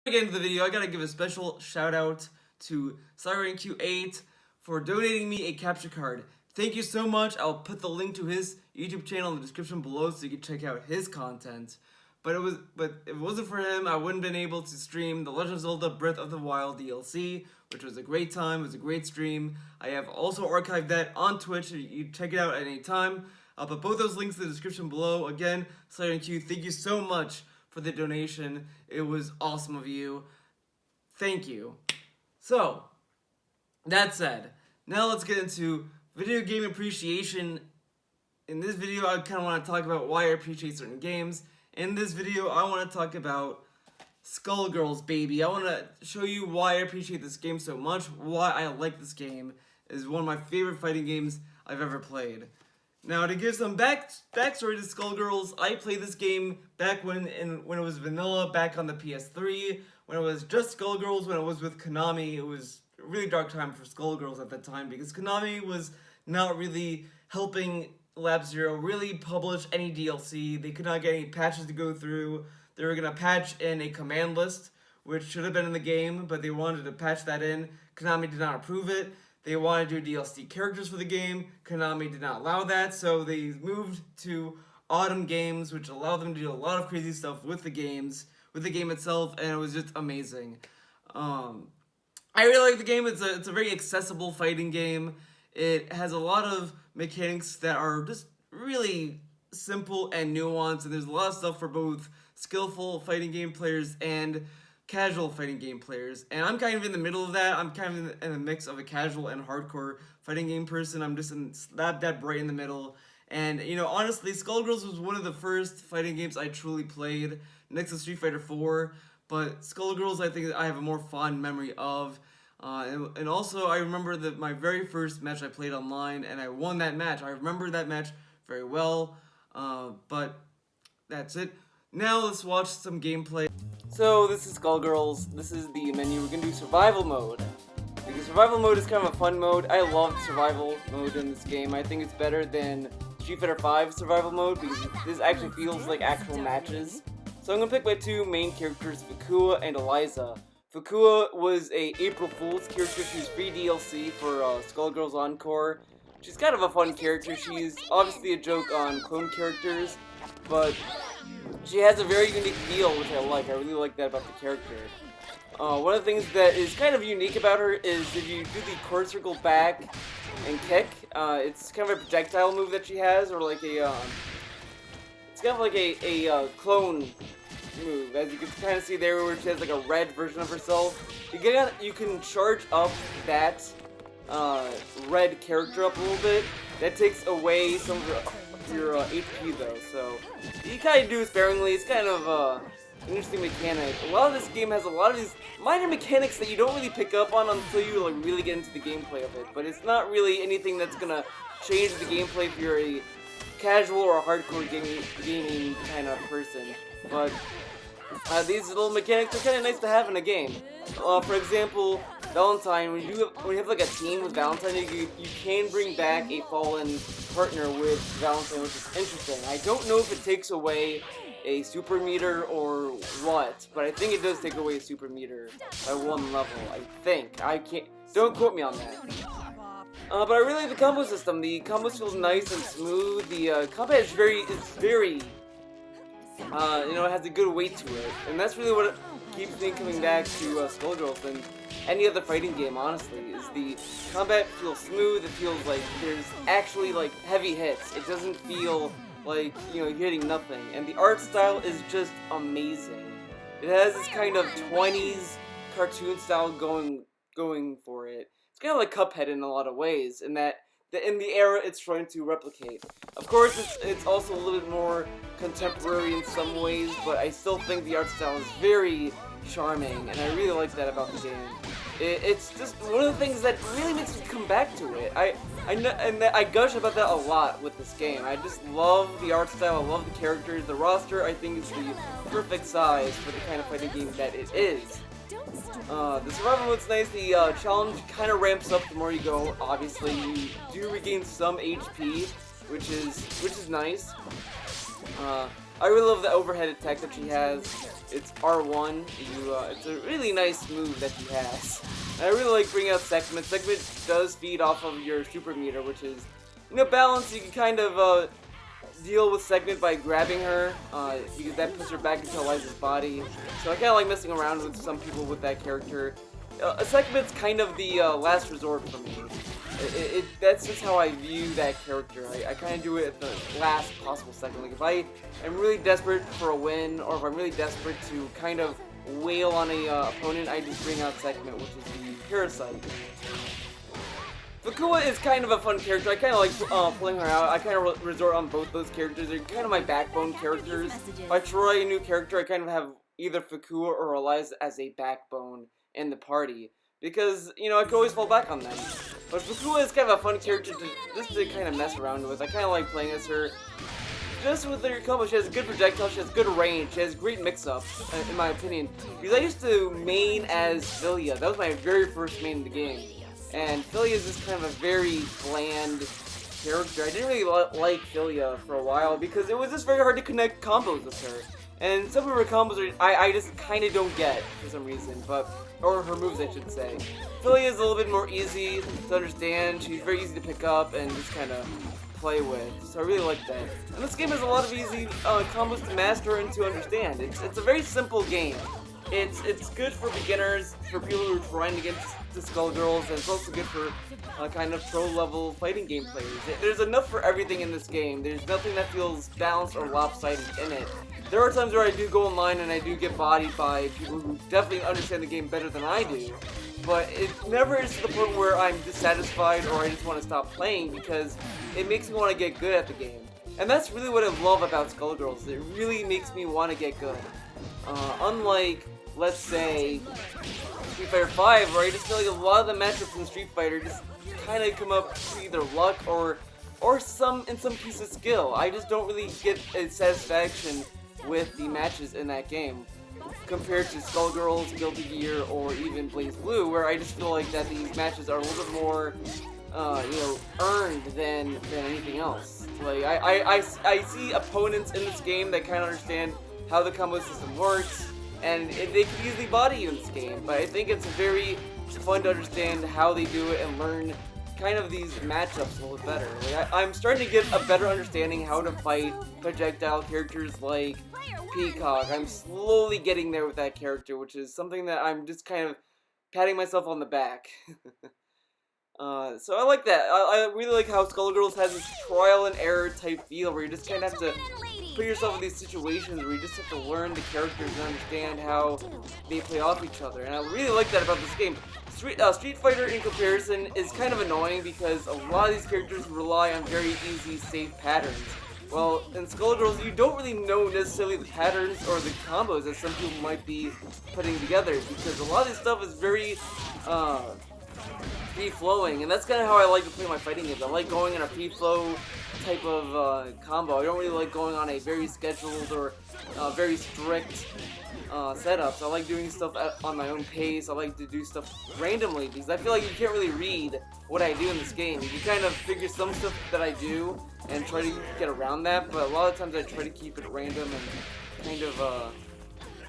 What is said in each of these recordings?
Get into the video, I gotta give a special shout out to SirenQ8 for donating me a capture card. Thank you so much. I'll put the link to his YouTube channel in the description below so you can check out his content. But if it wasn't for him, I wouldn't have been able to stream The Legend of Zelda Breath of the Wild DLC, which was a great time. It was a great stream. I have also archived that on Twitch, so you can check it out at any time. I'll put both those links in the description below. Again, SirenQ, thank you so much for the donation. It was awesome of you. Thank you. So, that said, now let's get into video game appreciation. In this video, I kind of want to talk about why I appreciate certain games. In this video, I want to talk about Skullgirls, baby. I want to show you why I appreciate this game so much, why I like this game. It is one of my favorite fighting games I've ever played. Now, to give some backstory to Skullgirls, I played this game back when it was vanilla, back on the PS3, when it was just Skullgirls, when it was with Konami. It was a really dark time for Skullgirls at that time, because Konami was not really helping Lab Zero really publish any DLC. They could not get any patches to go through. They were going to patch in a command list, which should have been in the game, but they wanted to patch that in. Konami did not approve it. They wanted to do DLC characters for the game. Konami did not allow that, so they moved to Autumn Games, which allowed them to do a lot of crazy stuff with the game itself, and it was just amazing. I really like the game. It's a very accessible fighting game. It has a lot of mechanics that are just really simple and nuanced, and there's a lot of stuff for both skillful fighting game players and casual fighting game players. And I'm kind of in the middle of that. I'm kind of in a mix of a casual and hardcore fighting game person. I'm just that right in the middle. And, you know, honestly, Skullgirls was one of the first fighting games I truly played, next to Street Fighter 4. But Skullgirls, I think I have a more fond memory of. And also, I remember that my very first match I played online, and I won that match. I remember that match very well, but that's it. Now let's watch some gameplay. So this is Skullgirls. This is the menu. We're gonna do survival mode. Because survival mode is kind of a fun mode. I love survival mode in this game. I think it's better than Street Fighter 5 survival mode because this actually feels like actual matches. So I'm gonna pick my two main characters, Fukua and Eliza. Fukua was a April Fool's character. She's free DLC for Skullgirls Encore. She's kind of a fun character. She's obviously a joke on clone characters, but she has a very unique feel, which I like. I really like that about the character. One of the things that is kind of unique about her is if you do the quarter circle back and kick, it's kind of a projectile move that she has, or like a, it's kind of like a clone move, as you can kind of see there, where she has like a red version of herself. You can charge up that red character up a little bit. That takes away some of your HP though, so you kind of do it sparingly. It's kind of an interesting mechanic. A lot of this game has a lot of these minor mechanics that you don't really pick up on until you like really get into the gameplay of it. But it's not really anything that's gonna change the gameplay if you're a casual or a hardcore gaming kind of person. But these little mechanics are kind of nice to have in a game. For example, Valentine, when you have like a team with Valentine, you can bring back a fallen partner with Valentine, which is interesting. I don't know if it takes away a super meter or what, but I think it does take away a super meter by one level, I think. I can't, don't quote me on that. But I really like the combo system. The combos feel nice and smooth. The combat is very, you know, it has a good weight to it, and that's really what keeps me coming back to Skullgirls than any other fighting game, honestly, is the combat feels smooth. It feels like there's actually like heavy hits. It doesn't feel like, you know, you're hitting nothing, and the art style is just amazing. It has this kind of 20s cartoon style going for it. It's kind of like Cuphead in a lot of ways, in that in the era it's trying to replicate. Of course, it's also a little bit more contemporary in some ways, but I still think the art style is very charming, and I really like that about the game. It's just one of the things that really makes me come back to it. I gush about that a lot with this game. I just love the art style, I love the characters, the roster I think is the perfect size for the kind of fighting game that it is. The survival mode's nice. The challenge kind of ramps up the more you go. Obviously, you do regain some HP, which is nice. I really love the overhead attack that she has. It's R1. It's a really nice move that she has. And I really like bringing out Segment. Segment does feed off of your super meter, which is, balanced. You can kind of deal with Segment by grabbing her, because that puts her back into Eliza's body. So I kind of like messing around with some people with that character. Segment's kind of the last resort for me. That's just how I view that character. I kind of do it at the last possible second. Like if I am really desperate for a win, or if I'm really desperate to kind of wail on a opponent, I just bring out Segment, which is the Parasite. Fakua is kind of a fun character. I kind of like playing her out. I kind of resort on both those characters. They're kind of my backbone characters. If I try a new character, I kind of have either Fakua or Eliza as a backbone in the party. Because, I can always fall back on them. But Fakua is kind of a fun character to kind of mess around with. I kind of like playing as her. Just with her combo, she has good projectile, she has good range, she has great mix-ups, in my opinion. Because I used to main as Philia. That was my very first main in the game. And Philia is just kind of a very bland character. I didn't really like Philia for a while because it was just very hard to connect combos with her. And some of her combos I just kind of don't get for some reason, or her moves I should say. Philia is a little bit more easy to understand, she's very easy to pick up and just kind of play with, so I really like that. And this game has a lot of easy combos to master and to understand. It's a very simple game. It's good for beginners, for people who are trying to get to Skullgirls, and it's also good for kind of pro-level fighting game players. There's enough for everything in this game. There's nothing that feels balanced or lopsided in it. There are times where I do go online and I do get bodied by people who definitely understand the game better than I do, but it never is to the point where I'm dissatisfied or I just want to stop playing because it makes me want to get good at the game. And that's really what I love about Skullgirls. It really makes me want to get good. Unlike, let's say, Street Fighter 5, where I just feel like a lot of the matchups in Street Fighter just kind of come up to either luck or in some piece of skill. I just don't really get a satisfaction with the matches in that game compared to Skullgirls, Guilty Gear, or even Blaze Blue, where I just feel like that these matches are a little bit more, earned than anything else. Like I see opponents in this game that kind of understand how the combo system works, and they can easily body you in this game, but I think it's very fun to understand how they do it and learn kind of these matchups a little better. Like, I'm starting to get a better understanding how to fight projectile characters like Peacock. I'm slowly getting there with that character, which is something that I'm just kind of patting myself on the back. So I like that. I really like how Skullgirls has this trial and error type feel where you just kind of have to put yourself in these situations where you just have to learn the characters and understand how they play off each other. And I really like that about this game. Street Fighter in comparison is kind of annoying because a lot of these characters rely on very easy, safe patterns. Well, in Skullgirls, you don't really know necessarily the patterns or the combos that some people might be putting together because a lot of this stuff is very free-flowing, and that's kind of how I like to play my fighting games. I like going in a free-flow type of combo. I don't really like going on a very scheduled or very strict setups. I like doing stuff on my own pace. I like to do stuff randomly because I feel like you can't really read what I do in this game. You kind of figure some stuff that I do and try to get around that, but a lot of times I try to keep it random and kind of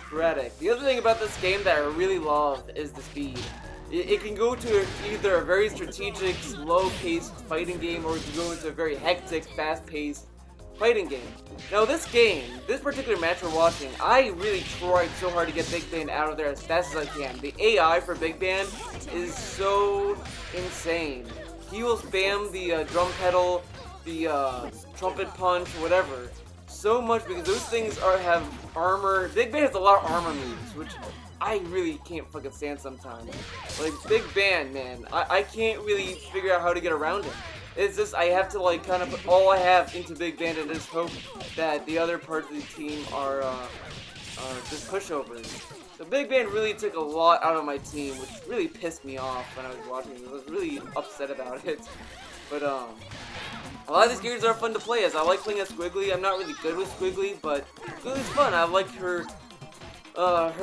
sporadic. The other thing about this game that I really love is the speed. It can go to either a very strategic, slow-paced fighting game, or it can go into a very hectic, fast-paced fighting game. Now this particular match we're watching, I really tried so hard to get Big Band out of there as fast as I can. The AI for Big Band is so insane. He will spam the drum pedal, the trumpet punch, whatever, so much because those things have armor. Big Band has a lot of armor moves, which I really can't fucking stand sometimes. Like, Big Band, man, I can't really figure out how to get around him. It's just, I have to, like, kind of put all I have into Big Band and just hope that the other parts of the team are just pushovers. So Big Band really took a lot out of my team, which really pissed me off when I was watching it. I was really upset about it. But, a lot of these characters are fun to play as. I like playing as Squiggly. I'm not really good with Squiggly, but Squiggly's fun. I like her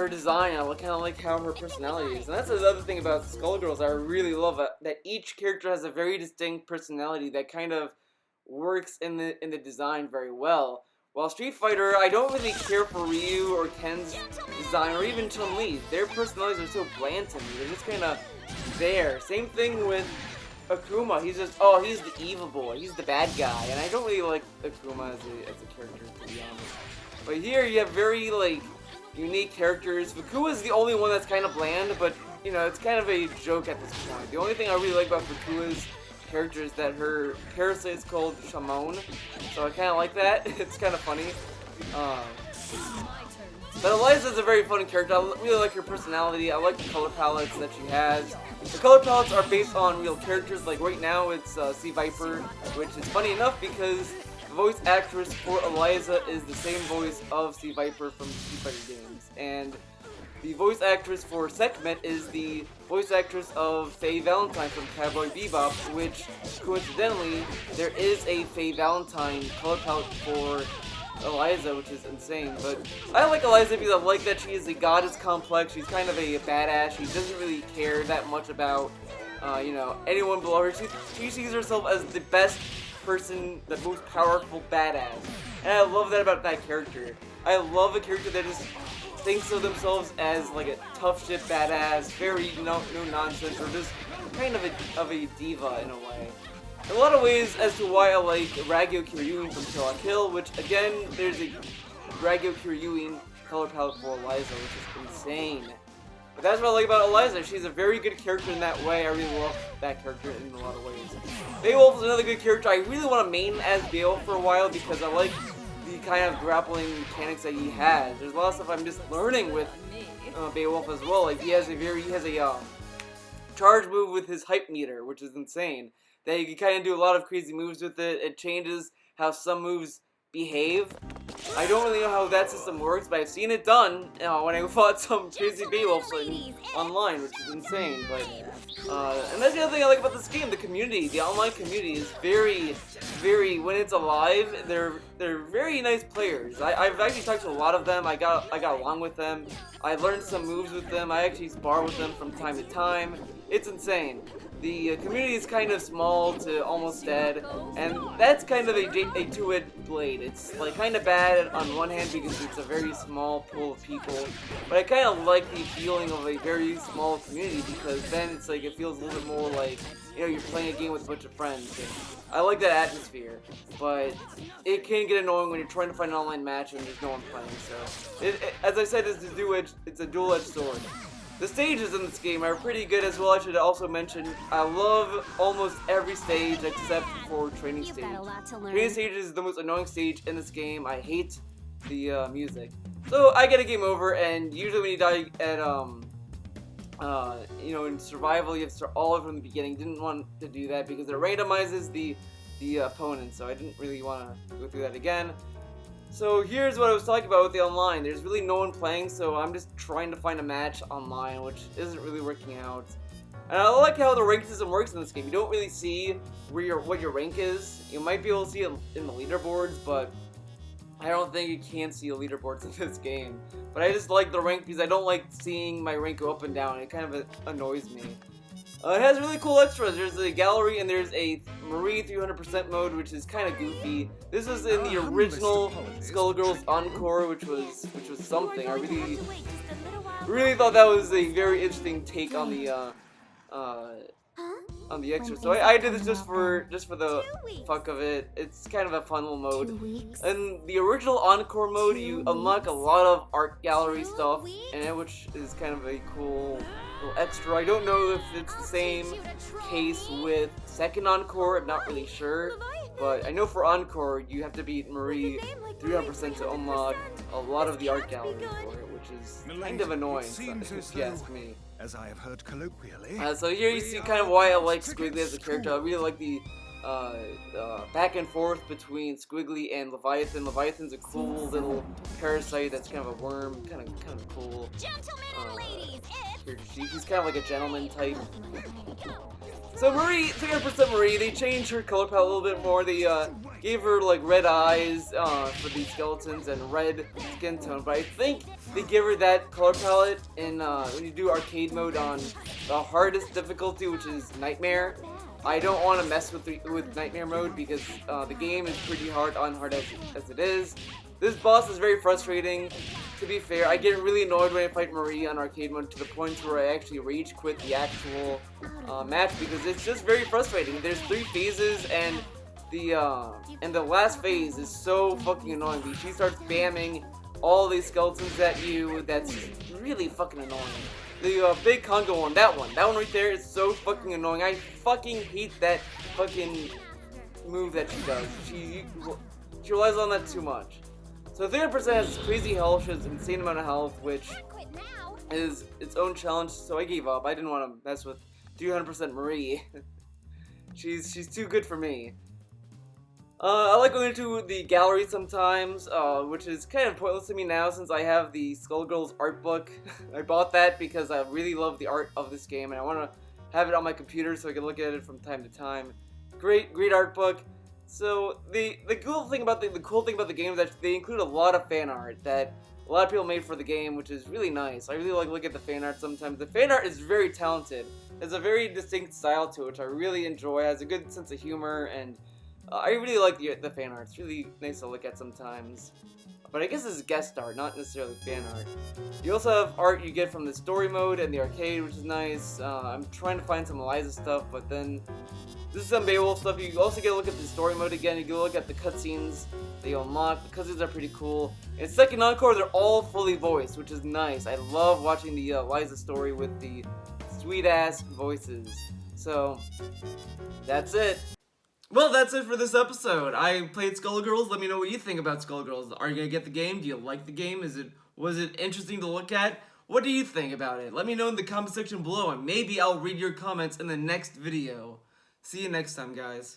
design. I kind of like how her personality is. And that's the other thing about Skullgirls I really love, that each character has a very distinct personality that kind of works in the design very well. While Street Fighter, I don't really care for Ryu or Ken's design, or even Chun-Li. Their personalities are so bland to me. They're just kind of there. Same thing with Akuma. He's just, oh, he's the evil boy. He's the bad guy. And I don't really like Akuma as a character, to be honest. But here you have very, like, unique characters. Fukuwa is the only one that's kind of bland, but, you know, it's kind of a joke at this point. The only thing I really like about Fukuwa's character is that her parasite is called Shamon, so I kind of like that. It's kind of funny. But Eliza's a very funny character. I really like her personality. I like the color palettes that she has. The color palettes are based on real characters. Like right now it's Sea Viper, which is funny enough because the voice actress for Eliza is the same voice of Sea Viper from the Street Fighter games. And the voice actress for Sekhmet is the voice actress of Faye Valentine from Cowboy Bebop, which, coincidentally, there is a Faye Valentine color palette for Eliza, which is insane. But I like Eliza because I like that she is a goddess complex. She's kind of a badass. She doesn't really care that much about, you know, anyone below her. She sees herself as the best person, the most powerful badass. And I love that about that character. I love a character that just thinks of themselves as like a tough shit badass, very no nonsense, or just kind of a diva in a way. In a lot of ways as to why I like Ragyo Kiryuin from Kill la Kill, which again, there's a Ragyo Kiryuin color palette for Eliza, which is insane. But that's what I like about Eliza. She's a very good character in that way. I really love that character in a lot of ways. Beowulf is another good character. I really want to main as Beowulf for a while because I like the kind of grappling mechanics that he has. There's a lot of stuff I'm just learning with Beowulf as well. Like he has a charge move with his hype meter, which is insane. That you can kind of do a lot of crazy moves with it. It changes how some moves behave. I don't really know how that system works, but I've seen it done when I fought some crazy Beowulfs online, which is insane. But and that's the other thing I like about this game, the community. The online community is very, when it's alive, they're very nice players. I've actually talked to a lot of them. I got along with them. I learned some moves with them. I actually spar with them from time to time. It's insane. The community is kind of small to almost dead, and that's kind of a two-edged blade. It's like kind of bad on one hand because it's a very small pool of people, but I kind of like the feeling of a very small community because then it's like it feels a little bit more like, you know, you're playing a game with a bunch of friends. And I like that atmosphere, but it can get annoying when you're trying to find an online match and there's no one playing. So, as I said, it's a dual-edged sword. The stages in this game are pretty good as well. I should also mention, I love almost every stage except for Training Stage. Training Stage is the most annoying stage in this game. I hate the music. So I get a game over, and usually when you die at, you know, in survival, you have to start all over from the beginning. Didn't want to do that because it randomizes the opponent, so I didn't really want to go through that again. So here's what I was talking about with the online. There's really no one playing, so I'm just trying to find a match online, which isn't really working out. And I like how the rank system works in this game. You don't really see what your rank is. You might be able to see it in the leaderboards, but I don't think you can see the leaderboards in this game. But I just like the rank because I don't like seeing my rank go up and down. It kind of annoys me. It has really cool extras. There's a gallery and there's a Marie 300% mode, which is kind of goofy. This was in the original Skullgirls Encore, which was something. I really thought that was a very interesting take on the extras. So I did this just for the fuck of it. It's kind of a fun little mode. In the original Encore mode, you unlock a lot of art gallery stuff in it, which is kind of a cool little extra. I don't know if it's the same case with second Encore, I'm not really sure, but I know for Encore you have to beat Marie 300% to unlock a lot of the art gallery for it, which is kind of annoying, if you ask me. As I have heard colloquially. So here you see kind of why I like Squiggly as a character. I really like the back and forth between Squiggly and Leviathan. Leviathan's a cool little parasite that's kind of a worm, kind of cool. He's kind of like a gentleman type. So Marie, 300% Marie, they changed her color palette a little bit more. They gave her like red eyes for these skeletons and red skin tone, but I think they give her that color palette in when you do arcade mode on the hardest difficulty, which is Nightmare. I don't want to mess with Nightmare mode because the game is pretty hard on hard as it is. This boss is very frustrating. To be fair, I get really annoyed when I fight Marie on arcade mode to the point where I actually rage quit the actual match because it's just very frustrating. There's 3 phases and the last phase is so fucking annoying because she starts spamming all these skeletons at you. That's really fucking annoying. The big Congo one, that one right there is so fucking annoying. I fucking hate that fucking move that she does. She relies on that too much. So 300% has crazy health, she has an insane amount of health, which is its own challenge, so I gave up. I didn't want to mess with 300% Marie. she's too good for me. I like going to the gallery sometimes, which is kind of pointless to me now since I have the Skullgirls art book. I bought that because I really love the art of this game and I want to have it on my computer so I can look at it from time to time. Great art book. So the cool thing about the game is that they include a lot of fan art that a lot of people made for the game, which is really nice. I really like looking at the fan art sometimes. The fan art is very talented. There's a very distinct style to it, which I really enjoy. It has a good sense of humor, and I really like the fan art. It's really nice to look at sometimes. But I guess this is guest art, not necessarily fan art. You also have art you get from the story mode and the arcade, which is nice. I'm trying to find some Eliza stuff, but then this is some Beowulf stuff. You also get a look at the story mode again. You get a look at the cutscenes that you unlock. The cutscenes are pretty cool. In Second Encore, they're all fully voiced, which is nice. I love watching the Eliza story with the sweet-ass voices. So, that's it. Well, that's it for this episode. I played Skullgirls. Let me know what you think about Skullgirls. Are you gonna get the game? Do you like the game? Was it interesting to look at? What do you think about it? Let me know in the comment section below, and maybe I'll read your comments in the next video. See you next time, guys.